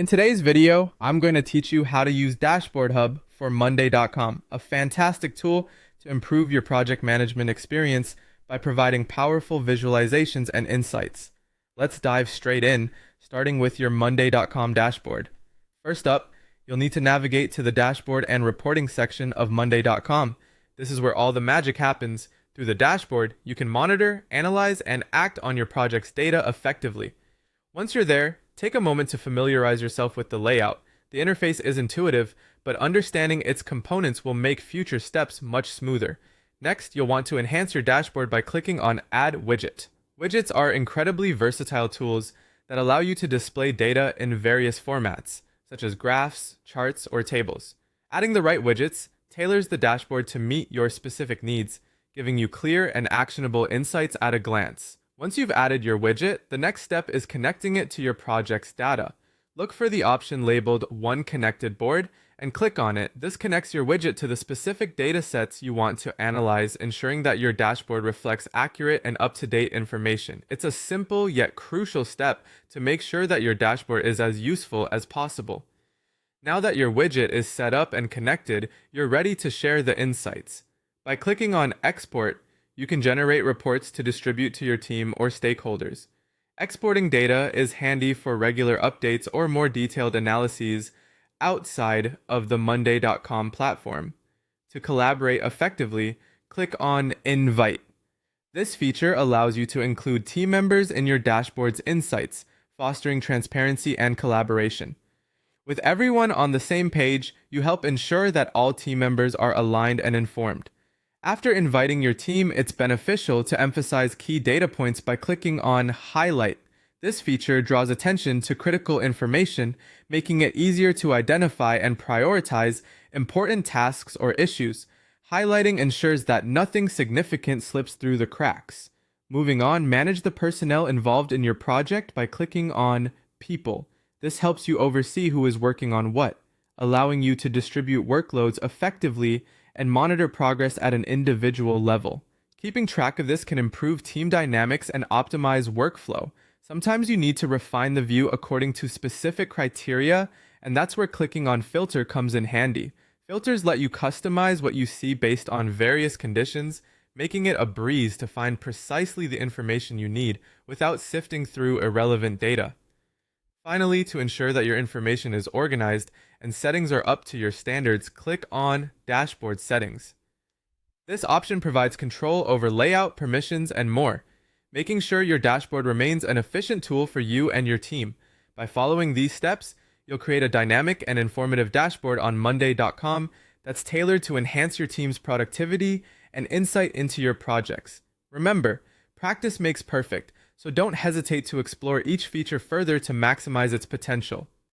In today's video, I'm going to teach you how to use Dashboard Hub for Monday.com, a fantastic tool to improve your project management experience by providing powerful visualizations and insights. Let's dive straight in, starting with your Monday.com dashboard. First up, you'll need to navigate to the dashboard and reporting section of Monday.com. This is where all the magic happens. Through the dashboard, you can monitor, analyze, and act on your project's data effectively. Once you're there, take a moment to familiarize yourself with the layout. The interface is intuitive, but understanding its components will make future steps much smoother. Next, you'll want to enhance your dashboard by clicking on Add Widget. Widgets are incredibly versatile tools that allow you to display data in various formats, such as graphs, charts, or tables. Adding the right widgets tailors the dashboard to meet your specific needs, giving you clear and actionable insights at a glance. Once you've added your widget, the next step is connecting it to your project's data. Look for the option labeled One Connected Board and click on it. This connects your widget to the specific data sets you want to analyze, ensuring that your dashboard reflects accurate and up-to-date information. It's a simple yet crucial step to make sure that your dashboard is as useful as possible. Now that your widget is set up and connected, you're ready to share the insights. By clicking on Export, you can generate reports to distribute to your team or stakeholders. Exporting data is handy for regular updates or more detailed analyses outside of the Monday.com platform. To collaborate effectively, click on Invite. This feature allows you to include team members in your dashboard's insights, fostering transparency and collaboration. With everyone on the same page, you help ensure that all team members are aligned and informed. After inviting your team, it's beneficial to emphasize key data points by clicking on Highlight. This feature draws attention to critical information, making it easier to identify and prioritize important tasks or issues. Highlighting ensures that nothing significant slips through the cracks. Moving on, manage the personnel involved in your project by clicking on People. This helps you oversee who is working on what, allowing you to distribute workloads effectively and monitor progress at an individual level. Keeping track of this can improve team dynamics and optimize workflow. Sometimes you need to refine the view according to specific criteria, and that's where clicking on Filter comes in handy. Filters let you customize what you see based on various conditions, making it a breeze to find precisely the information you need without sifting through irrelevant data. Finally, to ensure that your information is organized and settings are up to your standards, click on Dashboard Settings. This option provides control over layout, permissions, and more, making sure your dashboard remains an efficient tool for you and your team. By following these steps, you'll create a dynamic and informative dashboard on Monday.com that's tailored to enhance your team's productivity and insight into your projects. Remember, practice makes perfect, so don't hesitate to explore each feature further to maximize its potential.